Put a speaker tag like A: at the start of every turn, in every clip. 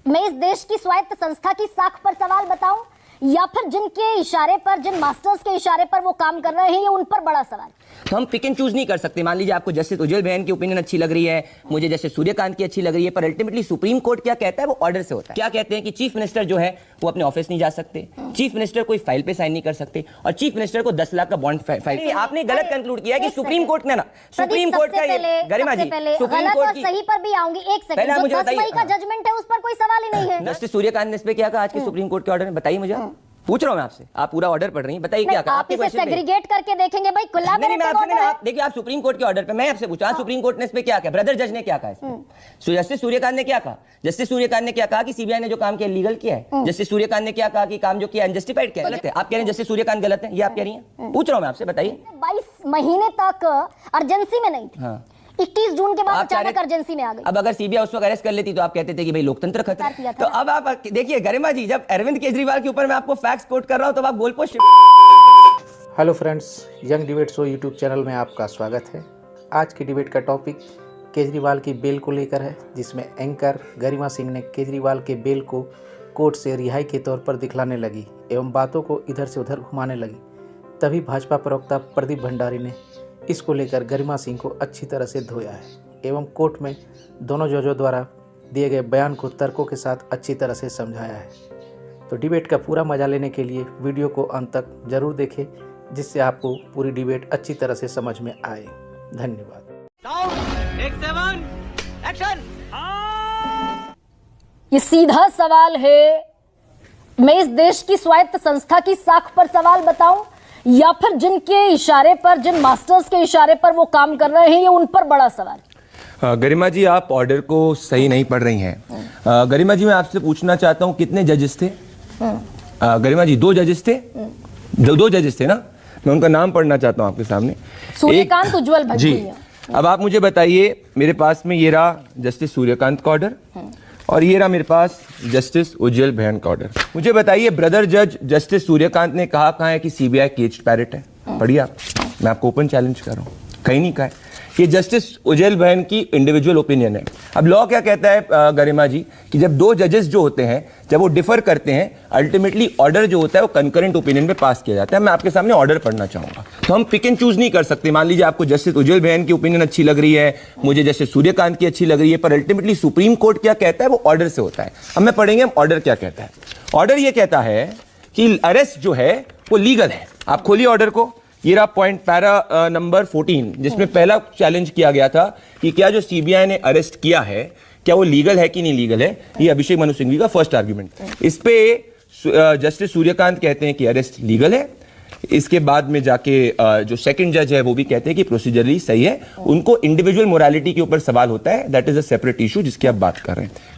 A: मैं इस देश की स्वायत्त संस्था की साख पर सवाल बताऊं या फिर जिनके इशारे पर, जिन मास्टर्स के इशारे पर वो काम कर रहे हैं, ये उन पर बड़ा सवाल।
B: तो हम पिक एंड चूज नहीं कर सकते। मान लीजिए आपको जस्टिस उज्जवल बहन की ओपिनियन अच्छी लग रही है, मुझे जस्टिस सूर्यकांत की अच्छी लग रही है, पर अल्टीमेटली सुप्रीम कोर्ट क्या कहता है वो ऑर्डर से होता है। क्या कहते हैं कि चीफ मिनिस्टर जो है वो अपने ऑफिस नहीं जा सकते, चीफ मिनिस्टर कोई फाइल पे साइन नहीं कर सकते, और चीफ मिनिस्टर को 10 लाख का बॉन्ड फाइल। आपने गलत कंक्लूड किया है कि सुप्रीम कोर्ट ने ना, सुप्रीम कोर्ट का गरिमा जी, सुप्रीम कोर्ट की
A: सही पर भी आऊंगी, एक सेकंड, जो 10 मई का जजमेंट है उस पर कोई सवाल ही नहीं है।
B: जस्टिस सूर्यकांत ने इस पे क्या कहा आज के सुप्रीम कोर्ट के ऑर्डर में, बताइए मुझे। पूछ रहा हूं मैं आपसे, आप पूरा ऑर्डर पढ़ रही हैं, बताइए क्या कहा।
A: आप इसे सेग्रीगेट करके देखेंगे भाई, खुला
B: नहीं, मैं आपसे नहीं, आप देखिए, आप सुप्रीम कोर्ट के ऑर्डर पे, मैं आपसे पूछा सुप्रीम कोर्ट ने इस पे क्या कहा, ब्रदर जज ने क्या कहा इस पे। जस्टिस सूर्यकांत ने क्या कहा, जस्टिस सूर्यकांत ने क्या कहा कि सीबीआई ने जो काम किया लीगल किया है। जस्टिस सूर्यकांत ने क्या कहा कि काम जो किया अनजस्टिफाइड किया, गलत है। आप कह रहे हैं जस्टिस सूर्यकांत गलत है, ये आप कह रही हैं। पूछ रहा हूं मैं आपसे, बताइए।
A: 22 महीने तक अर्जेंसी में नहीं थी, 21 जून के बाद अचानक अर्जेंसी में आ गई।
B: अब अगर सीबीआई उस वक्त अरेस्ट कर लेती तो आप कहते थे कि भाई लोकतंत्र खतरा है। तो अब आप देखिए गरिमा जी, जब अरविंद केजरीवाल के ऊपर मैं आपको फैक्ट्स कोट कर रहा हूं तो आप goal post.
C: Hello friends, young debate show YouTube channel में आपका स्वागत है। आज की डिबेट का टॉपिक केजरीवाल की बेल को लेकर है, जिसमें एंकर गरिमा सिंह ने केजरीवाल के बेल को कोर्ट से रिहाई के तौर पर दिखलाने लगी एवं बातों को इधर से उधर घुमाने लगी। तभी भाजपा प्रवक्ता प्रदीप भंडारी ने इसको लेकर गरिमा सिंह को अच्छी तरह से धोया है एवं कोर्ट में दोनों जजों द्वारा दिए गए बयान को तर्कों के साथ अच्छी तरह से समझाया है। तो डिबेट का पूरा मजा लेने के लिए वीडियो को अंत तक जरूर देखें, जिससे आपको पूरी डिबेट अच्छी तरह से समझ में आए। धन्यवाद।
A: ये सीधा सवाल है, मैं इस देश की स्वायत्त संस्था की साख पर सवाल बताऊं या फिर जिनके इशारे पर, जिन मास्टर्स के इशारे पर वो काम कर रहे हैं, ये उन पर बड़ा सवाल।
D: गरिमा जी, आप ऑर्डर को सही नहीं पढ़ रही हैं। गरिमा जी, मैं आपसे पूछना चाहता हूं कितने जजेस थे। गरिमा जी, 2 जजेस थे, दो जजेस थे ना, मैं उनका नाम पढ़ना चाहता हूं आपके सामने।
A: सूर्यकांत, उज्जवल
D: जी। अब आप मुझे बताइए, मेरे पास में ये रहा जस्टिस सूर्यकांत का ऑर्डर और ये रहा मेरे पास जस्टिस उज्जवल बहन का ऑर्डर। मुझे बताइए, ब्रदर जज जस्टिस सूर्यकांत ने कहा है कि सीबीआई केज्ड पैरेट है। पढ़िए आप, मैं आपको ओपन चैलेंज कर रहा हूं, कहीं नहीं कहा है। ये जस्टिस उज्जवल बहन की इंडिविजुअल ओपिनियन है। अब लॉ क्या कहता है गरिमा जी, कि जब 2 जजेस जो होते हैं जब वो डिफर करते हैं, अल्टीमेटली ऑर्डर जो होता है वो कंकरेंट ओपिनियन में पास किया जाता है। मैं आपके सामने ऑर्डर पढ़ना चाहूंगा। तो हम पिक एंड चूज नहीं कर सकते। मान लीजिए आपको जस्टिस उज्जवल बहन की ओपिनियन अच्छी लग रही है, मुझे जस्टिस सूर्यकांत की अच्छी लग रही है, पर अल्टीमेटली सुप्रीम कोर्ट क्या कहता है वो ऑर्डर से होता है। अब मैं पढ़ेंगे ऑर्डर क्या कहता है। ऑर्डर ये कहता है कि अरेस्ट जो है वो लीगल है। आप खोलिए ऑर्डर को, ये रहा पॉइंट पैरा नंबर 14, जिसमें पहला चैलेंज किया गया था कि क्या जो सीबीआई ने अरेस्ट किया है क्या वो लीगल है कि नहीं लीगल है। ये अभिषेक मनु सिंघवी का फर्स्ट आर्गुमेंट। इस पे जस्टिस सूर्यकांत कहते हैं कि अरेस्ट लीगल है। इसके बाद में जाके जो सेकंड जज है वो भी कहते हैं कि प्रोसीजरली सही है। उनको इंडिविजुअल मोरालिटी के ऊपर सवाल होता है, that is a separate issue जिसकी आप बात कर रहे हैं।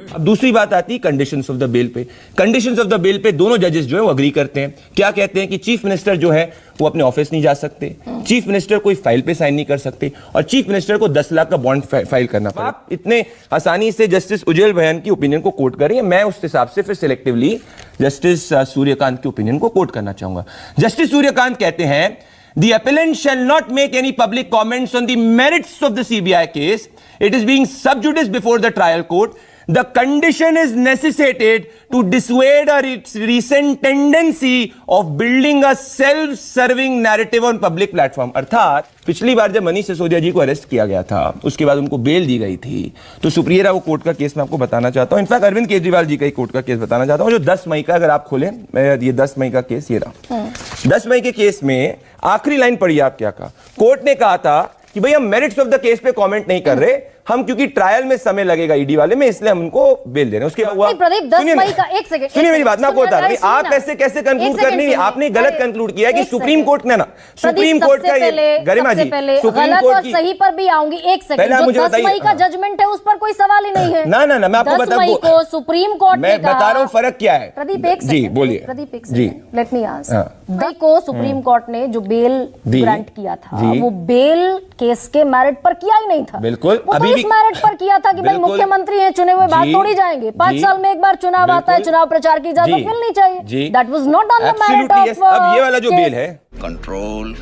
D: अब दूसरी बात आती है कंडीशंस ऑफ द बेल पे। कंडीशंस ऑफ द बेल पे दोनों जजेस जो है वो अग्री करते हैं। क्या कहते हैं कि चीफ मिनिस्टर जो है वो अपने ऑफिस नहीं जा सकते, चीफ मिनिस्टर कोई फाइल पे साइन नहीं कर सकते, और चीफ मिनिस्टर को 10 लाख का बॉन्ड फाइल करना पड़ेगा। आप इतने आसानी से जस्टिस उज्जवल बहन की ओपिनियन को कोट करें, मैं उस हिसाब से फिर सिलेक्टिवली जस्टिस सूर्यकांत की ओपिनियन को कोट करना चाहूंगा। जस्टिस सूर्यकांत कहते हैं, The appellant shall not make any public comments on the merits of the CBI case. It is being sub judice before the trial court. The condition is necessitated to dissuade its recent tendency of building a self-serving narrative on public platform. अर्थात पिछली बार जब मनीष सिसोदिया जी को arrest किया गया था, उसके बाद उनको बेल दी गई थी, तो सुप्रिया वो कोर्ट का केस मैं आपको बताना चाहता हूँ। इनफैक्ट अरविंद केजरीवाल जी का ही कोर्ट का केस बताना चाहता हूँ, जो 10 मई का, अगर आप खोलें, ये 10 मई का केस ये रहा। 10 मई के केस में आखिरी लाइन पढ़िए आप क्या कहा। कोर्ट ने कहा था कि भाई हम मेरिट्स ऑफ द केस पे कमेंट नहीं कर रहे, हम क्योंकि ट्रायल में समय लगेगा ईडी वाले में, इसलिए हम उनको बेल दे रहे हैं। उसके हुआ
A: प्रदीप 10 मई का, एक सेकंड
B: सुनिए मेरी बात, मैं आपको बता रहा हूं, आप ऐसे कैसे कंक्लूड कर नहीं, आपने गलत कंक्लूड किया कि सुप्रीम कोर्ट ने ना, सुप्रीम कोर्ट का ये गरिमा जी, सुप्रीम कोर्ट की
A: सही पर भी आऊंगी, एक सेकंड, जो 10 मई का जजमेंट है उस पर कोई सवाल ही नहीं है।
B: ना ना ना, मैं आपको बता,
A: 10 मई को सुप्रीम कोर्ट ने कहा,
B: बता रहा हूं फर्क क्या है।
A: प्रदीप एक सेकंड,
B: जी बोलिए।
A: प्रदीप एक
B: जी,
A: सेकंड, लेट मी आस्क। 10 मई को सुप्रीम कोर्ट ने जो बेल ग्रांट किया था, वो बेल केस के मेरिट पर किया ही नहीं था।
B: बिल्कुल,
A: वो तो इस मेरिट पर किया था कि भाई मुख्यमंत्री हैं, चुने हुए बात तोड़ी जाएंगे, 5 साल में एक बार चुनाव आता है, चुनाव प्रचार की इजाजत मिलनी चाहिए। That was not on the merit of.
B: अब ये वाला जो बेल है,
E: कंट्रोल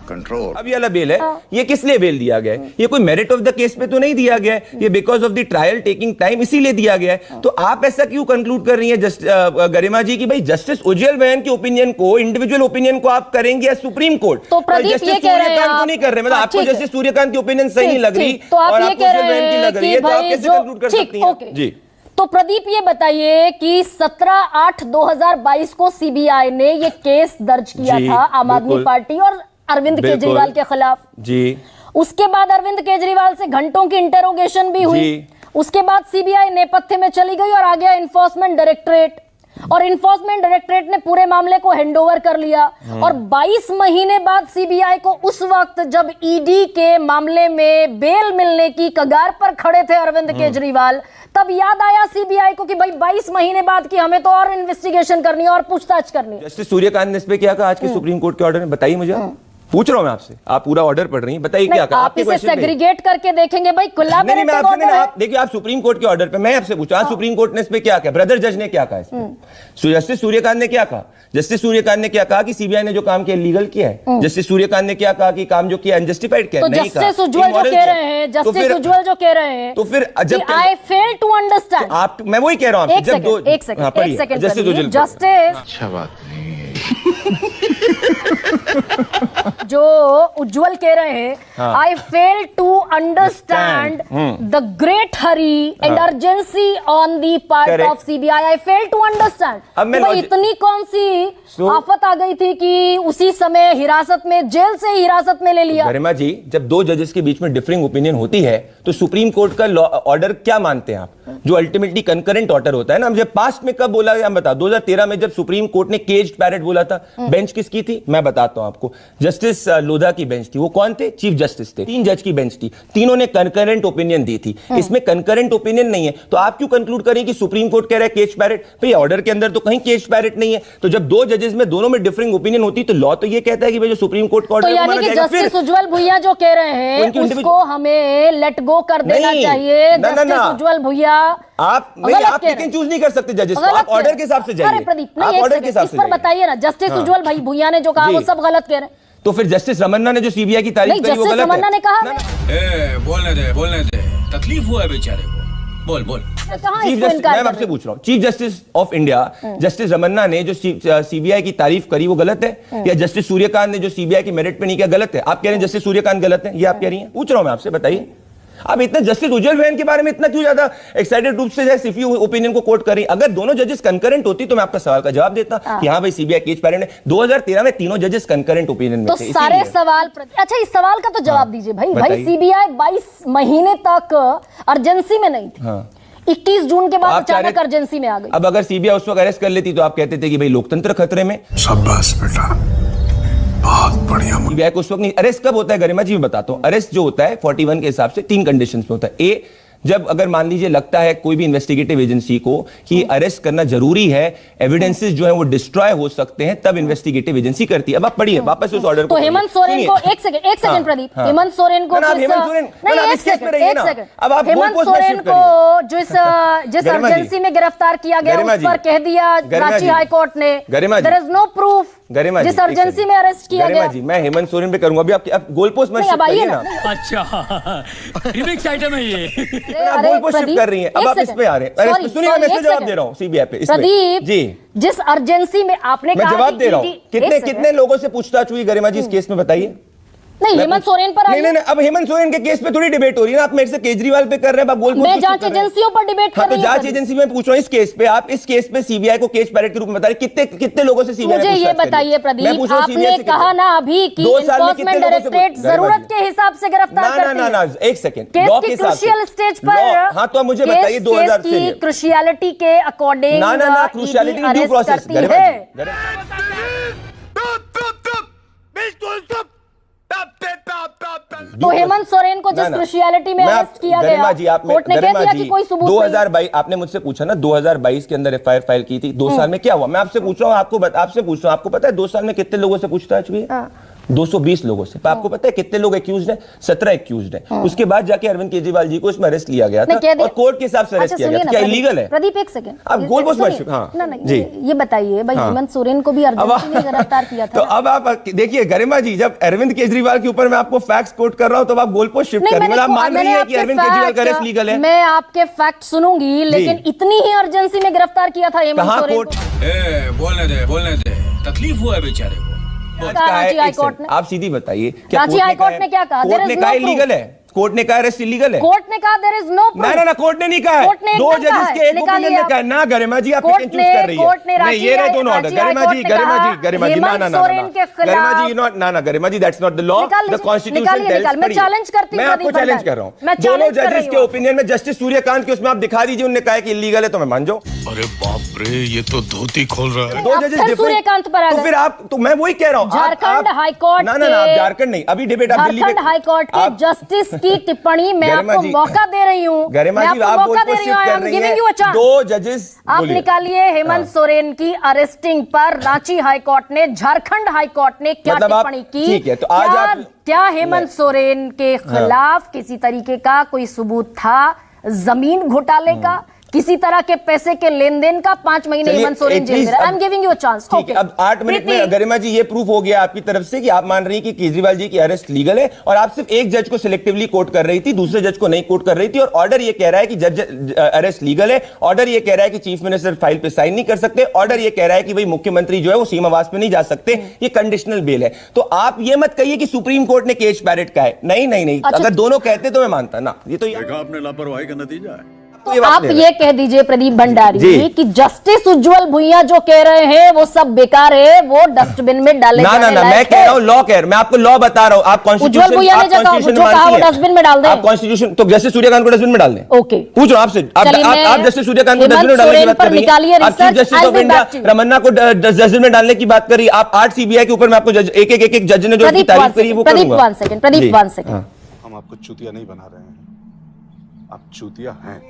E: कंट्रोल।
D: अब ये वाला बेल है, ये किस लिए बेल दिया गया है? ये कोई मेरिट ऑफ द केस पे तो नहीं दिया गया है, ये because of the trial taking time इसीलिए दिया गया है। तो आप ऐसा क्यों कंक्लूड कर रही हैं गरिमा जी कि भाई जस्टिस उज्जवल बहन के ओपिनियन को, इंडिविजुअल ओपिनियन को आप करेंगे या सुप्रीम कोर्ट?
A: तो प्रदीप
D: जस्टिस
A: ये कह रहे हैं
D: सूर्यकांत को
A: आप,
D: नहीं कर रहे, मतलब
A: हाँ,
D: आपको
A: ठीक है।
D: जस्टिस सूर्यकांत की ओपिनियन सही नहीं लग रही
A: तो आप
D: और
A: ये
D: आपको
A: कह
D: उज्जवल
A: रहे
D: बहन की
A: हैं
D: लग रही
A: कि
D: है, तो आप
A: भाई
D: कैसे
A: जो
D: कंक्लूड कर
A: ठीक,
D: सकती हैं?
A: ओके।
D: जी
A: तो प्रदीप ये बताइए कि 17/8/2022 को सीबीआई ने ये केस दर्ज किया
D: जी,
A: था आम आदमी
D: बिल्कुल।
A: पार्टी और अरविंद
D: बिल्कुल।
A: केजरीवाल के खिलाफ।
D: जी
A: उसके बाद अरविंद केजरीवाल से घंटों की इंटरोगेशन भी हुई।
D: जी।
A: उसके बाद सीबीआई नेपथ्य में चली गई और आ गया इन्फोर्समेंट डायरेक्टरेट, और इन्फोर्समेंट डायरेक्टरेट ने पूरे मामले को हैंडओवर कर लिया। और 22 महीने बाद सीबीआई को, उस वक्त जब ईडी के मामले में बेल मिलने की कगार पर खड़े थे अरविंद केजरीवाल, तब याद आया सीबीआई को कि भाई 22 महीने बाद की हमें तो और इन्वेस्टिगेशन करनी है और पूछताछ करनी है।
D: जस्टिस सूर्यकांत ने इस पे क्या कहा आज के सुप्रीम कोर्ट के ऑर्डर में? बताइए मुझे, पूछ रहा हूं मैं आपसे, आप पूरा ऑर्डर पढ़ रही हैं, बताइए क्या कहा?
A: आप
D: आपके
A: इसे
D: क्वेश्चन पे।
A: सेग्रीगेट करके देखेंगे भाई,
D: नहीं मैं
A: कोलैबोरेटिव
D: आपसे
A: ऑर्डर है।
D: आप देखिए, आप सुप्रीम कोर्ट के ऑर्डर पे, मैं आपसे पूछा सुप्रीम कोर्ट ने इस पे क्या कहा? ब्रदर जज ने क्या कहा इस पे? जस्टिस सूर्यकांत ने क्या कहा? जस्टिस सूर्यकांत ने क्या कहा कि सीबीआई ने जो काम किया लीगल किया है? जस्टिस सूर्यकांत ने क्या कहा कि काम जो किया अनजस्टिफाइड किया?
A: तो
D: नहीं कहा।
A: जस्टिस उज्जवल जो
D: Immoral
A: कह
D: किया।
A: रहे हैं,
D: तो
A: जस्टिस
D: फिर-
A: उज्जवल जो कह रहे हैं
D: तो फिर जब
A: आई फेल टू अंडरस्टैंड।
D: आप, मैं वही कह रहा हूं आपसे, जब दो
A: एक सेकंड
D: जस्टिस उज्जवल
A: जस्टिस
E: अच्छा बात नहीं है।
A: जो उज्जवल कह रहे हैं, I fail to understand the great hurry and urgency on the part
D: Correct.
A: Of CBI. I fail to understand.
D: अब मैं
A: इतनी कौन सी आफत आ गई थी कि उसी समय हिरासत में, जेल से ही हिरासत में ले लिया?
D: गरिमा जी, जब दो जजेस के बीच में डिफरिंग ओपिनियन होती है तो सुप्रीम कोर्ट का ऑर्डर क्या मानते हैं आप? जो अल्टीमेटली कंकरेंट ऑर्डर होता है ना। मुझे पास्ट में कब बोला, हम बता, 2013 में जब सुप्रीम कोर्ट ने केज्ड पैरेट बोला था, बेंच किसकी थी मैं बताता हूं आपको। जस्टिस लोधा की बेंच थी। वो कौन थे? चीफ जस्टिस थे। 3 जज की बेंच थी, तीनों ने कंकरेंट ओपिनियन दी थी। इसमें कंकरेंट ओपिनियन नहीं है, तो आप क्यों कंक्लूड करें कि सुप्रीम कोर्ट कह रहा है केज्ड पैरेट? भाई ऑर्डर के अंदर तो कहीं केज्ड पैरेट नहीं है। तो जब दो जजेस में दोनों में डिफरिंग ओपिनियन होती तो लॉ तो ये कहता है कि भाई जो सुप्रीम कोर्ट का
A: तो
D: ऑर्डर
A: यानी कि जस्टिस उज्जवल भुइया जो कह रहे हैं
D: उनकी
A: उसको हमें लेट गो कर देना
D: नहीं,
A: चाहिए।
D: ना,
A: जस्टिस उज्जवल भुइया
D: आप नहीं,
A: गलत
D: आप
A: कह रहे
D: लेकिन
A: हैं।
D: चूज नहीं कर सकते जजेस को,
A: गलत
D: आप
A: कह
D: ऑर्डर
A: रहे
D: के हिसाब से
A: हैं।
D: जाइए।
A: अरे प्रदीप,
D: आप
A: नहीं, एक
D: ऑर्डर के
A: सेकंड,
D: हिसाब
A: इस
D: से
A: पर
D: जाइए।
A: बताइए ना। जस्टिस उज्जवल भाई भुइया ने जो कहा
D: जी।
A: वो सब गलत कह रहे हैं।
D: तो फिर जस्टिस रमन्ना ने जो सीबीआई की तारीफ
A: नहीं,
D: करी वो
A: जस्टिस
D: गलत
A: रमन्ना
D: है?
A: ने कहा
D: ना,
A: हमें।
F: बोलने दे, तकलीफ हुआ है बेचारे को। बोल
A: कहाँ
D: चीफ
A: इसको
D: जस्टिस,
A: इनकार
D: मैं
A: कर
D: आपसे
A: रहे हैं?
D: पूछ रहा हूँ, chief justice of India justice Ramana ने जो सीबीआई की तारीफ करी वो गलत है? या जस्टिस सूर्यकांत ने जो सीबीआई की मेरिट पे नहीं किया गलत है? आप कह रहे हैं जस्टिस सूर्यकांत गलत है, ये आप कह रही हैं? पूछ रहा हूं मैं आपसे, बताइए। आप इतना जस्टिस उज्जवल बहन के बारे में इतना क्यों ज्यादा एक्साइटेड रूप से सिफी ओपिनियन को कोट कर रही? अगर दोनों जजेस कंकरेंट होती तो मैं आपका सवाल का जवाब देता कि हाँ भाई सीबीआई केस पैरेंट है। 2013 में तीनों जजेस कंकरेंट ओपिनियन में
A: तो
D: थे,
A: सारे
D: इसीलिए।
A: सवाल अच्छा, इस सवाल का तो जवाब दीजिए भाई। भाई
D: बताइए।
A: सीबीआई 22 महीने तक अर्जेंसी में नहीं थी।
D: हाँ।
A: 21 जून के बाद
D: आप चाह
A: अचानक
D: रहे-
A: अर्जेंसी में आ गई।
D: अब अगर सीबीआई उस वक्त अरेस्ट कर लेती तो आप कहते थे कि भाई लोकतंत्र खतरे में।
F: शाबाश बेटा, बहुत बढ़िया।
D: सीबीआई को उस वक्त नहीं। अरेस्ट कब होता है गरिमा जी, मैं बताता हूं। अरेस्ट जो होता है 41 के हिसाब से 3 कंडीशंस में होता है। ए, जब अगर मान लीजिए लगता है कोई भी इन्वेस्टिगेटिव एजेंसी को कि अरेस्ट करना जरूरी है, एविडेंसेस जो है वो डिस्ट्रॉय हो सकते हैं, तब इन्वेस्टिगेटिव एजेंसी करती है। अब आप पढ़िए वापस उस ऑर्डर को।
A: तो हेमंत सोरेन को एक सेकंड प्रदीप, हेमंत सोरेन को
D: हेमंत सोरेन,
A: एक सेकंड,
D: अब आप
A: हेमंत
D: goalpost
A: सोरेन
D: shift
A: को जिस
D: गरिमा जी।
A: अर्जेंसी में गिरफ्तार किया गया
D: गरिमा
A: उस पर
D: जी।
A: कह दिया
D: गरिमा
A: रांची
D: जी।
A: हाई कोर्ट ने
D: गरिमा जी।
A: देयर इज नो प्रूफ
D: गरिमा जी,
A: जिस
D: एक
A: अर्जेंसी
D: सेकंड।
A: में अरेस्ट किया
D: गरिमा
A: गया।
D: जी, मैं हेमंत सोरेन पे करूंगा अभी। आप गोल पोस्ट मत
A: नहीं, अब
D: शिफ्ट
A: आइए
D: करिए
A: ना।
D: ना।
F: अच्छा, रिमिक्स आइटम है ये।
D: आप गोल पोस्ट शिफ्ट कर रही हैं। अब आप इस पे आ रहे हैं। अरे सुनिए, मैं इसमें जवाब दे रहा हूं सीबीआई पे। इसमें
A: प्रदीप
D: जी,
A: जिस अर्जेंसी में आपने
D: मैं
A: कहा
D: जवाब
A: कि
D: दे रहा हूं।
A: एक
D: कितने
A: सेकंड।
D: कितने लोगों से पूछताछ हुई गरिमा जी इस केस में, बताइए।
A: नहीं, हेमंत सोरेन पर
D: नहीं
A: आइए।
D: नहीं नहीं, अब हेमंत सोरेन के केस पे थोड़ी डिबेट हो रही है ना। आप मेरे से केजरीवाल पे कर रहे हैं, आप गोल
A: मैं जांच एजेंसियों पर डिबेट कर
D: हाँ, तो
A: रही हूं।
D: जांच एजेंसी में पूछ रहा हूं इस केस पे। आप इस केस पे सीबीआई को केस पैरेट के रूप में बता रहे, कितने कितने लोगों से सीबीआई
A: मुझे ये बताइए प्रदीप, आपने कहा ना अभी कि इन्फोर्समेंट डायरेक्टरेट जरूरत के हिसाब से गिरफ्तार करती है।
D: ना, एक सेकंड।
A: केस की क्रूशियल स्टेज पर।
D: हाँ, तो अब मुझे बताइए 2000 से
A: की क्रूशियलिटी के अकॉर्डिंग
D: ना क्रूशियलिटी ड्यू प्रोसेस
A: तो हेमंत सोरेन को जिस क्रूशियलिटी में अरेस्ट किया गया, कोर्ट ने कह दिया कि कोई सबूत नहीं।
D: 2022 आपने मुझसे पूछा ना, 2022 के अंदर एफआईआर फाइल की थी। 2 साल में क्या हुआ? मैं आपसे पूछ रहा हूँ, आपसे पूछ रहा हूँ, आपको पता है 2 साल में कितने लोगों से पूछताछ हुई है? 220 लोगों से। आपको पता है कितने लोग एक्यूज्ड हैं? 17 एक्यूज्ड हैं। उसके बाद जाके अरविंद केजरीवाल जी को इसमें अरेस्ट लिया गया था और कोर्ट के हिसाब से अरेस्ट किया गया। क्या इलीगल है?
A: प्रदीप एक सेकंड,
D: आप गोल पोस्ट मत। हाँ
A: ना
D: जी,
A: ये बताइए भाई, हेमंत सोरेन को भी अर्जेंसी ने गिरफ्तार किया था।
D: तो अब आप देखिए गरिमा जी, जब अरविंद केजरीवाल के ऊपर मैं आपको फैक्ट्स कोट कर रहा हूं तो आप गोल पोस्ट शिफ्ट कर रहे हैं। आप मान रही है कि अरविंद केजरीवाल का अरेस्ट लीगल है?
A: मैं आपके फैक्ट सुनूंगी, लेकिन इतनी ही अर्जेंसी में गिरफ्तार किया था हेमंत सोरेन को।
F: बोलने दे, तकलीफ हुआ है बेचारे को।
A: रांची हाई कोर्ट ने,
D: आप सीधी बताइए,
A: रांची हाई कोर्ट ने क्या कहा?
D: कोर्ट ने कहा इलीगल है, कोर्ट ने कहा अरेस्ट इलीगल है।
A: कोर्ट ने कहा देयर इज नो प्रूफ।
D: ना कोर्ट ने नहीं कहा है। दो जजेस के एक ओपिनियन ने कहा ना। गरिमा जी आप पिक एंड चूज कर रही है। नहीं, ये रहे दोनों ऑर्डर। गरिमा जी गरिमा जी गरिमा जी ना Garima ji that's not the law. The constitution tells.
A: मैं चैलेंज करती हूं,
D: मैं आपको चैलेंज कर रहा हूं। दोनों जजेस के ओपिनियन में जस्टिस सूर्यकांत के उसमें आप दिखा दीजिए, उन्होंने कहा कि इलीगल है तो मैं मान जाऊं।
F: अरे बाप रे, ये तो धोती खोल रहा है।
D: दो जजेस
A: सूर्यकांत पर आ
D: तो
A: गए।
D: फिर आप, तो मैं वही कह रहा हूं,
A: झारखंड हाई कोर्ट,
D: ना आप झारखंड नहीं, अभी डिबेट आप दिल्ली में।
A: झारखंड हाई कोर्ट के जस्टिस की टिप्पणी मैं आपको मौका दे रही हूँ।
D: गरिमा जी आप मौका दे रही हूँ। दो जजेस
A: आप निकालिए हेमंत सोरेन की अरेस्टिंग पर रांची हाई कोर्ट ने, झारखंड हाई कोर्ट ने क्या टिप्पणी की?
D: ठीक है, तो आज आप
A: क्या हेमंत सोरेन के खिलाफ किसी तरीके का कोई सबूत था? जमीन घोटाले का, किसी तरह के पैसे के लेन देन का? 5 महीने हेमंत सोरेन जेल में। I am giving you a chance.
D: ठीक है, अब 8 मिनट में गरिमा जी ये प्रूफ हो गया आपकी तरफ से कि आप मान रही हैं कि केजरीवाल जी की अरेस्ट लीगल है, और आप सिर्फ एक जज को सिलेक्टिवली कोर्ट कर रही थी, दूसरे जज को नहीं कोर्ट कर रही थी, और ऑर्डर ये कह रहा है कि जज अरेस्ट लीगल है। ऑर्डर ये कह रहा है कि चीफ मिनिस्टर फाइल पे साइन नहीं कर सकते। ऑर्डर ये कह रहा है कि भाई मुख्यमंत्री जो है वो सीमावास पे नहीं जा सकते, ये कंडीशनल बेल है। तो आप ये मत कहिए कि सुप्रीम कोर्ट ने केस बैरेट का है। नहीं, अगर दोनों कहते तो मैं मानता ना। ये तो
F: आपने लापरवाही का नतीजा है।
A: आप ये कह दीजिए प्रदीप भंडारी कि जस्टिस उज्जवल भुइयां जो कह रहे हैं वो सब बेकार है, वो डस्टबिन में डाले
D: ना मैं कह रहा हूं लॉ कह, मैं आपको लॉ बता रहा हूं। आप कॉन्स्टिट्यूशन
A: उज्जवल भुइयां ने जो कहा वो डस्टबिन में डाल दें।
D: आप कॉन्स्टिट्यूशन तो जस्टिस सूर्यकांत को डस्टबिन में डाल दें।
A: ओके,
D: पूछ रहा हूं आपसे। आप जस्टिस सूर्यकांत को डस्टबिन में डालने की बात कर रही हैं। आप chief justice of India Ramana को डस्टबिन में डालने की बात कर रही है। आप 8 सीबीआई के ऊपर मैं आपको एक जज ने जो तारीफ करी वो
A: प्रदीप 1 सेकंड।
E: हम आपको चूतिया नहीं बना रहे हैं, आप चूतिया हैं।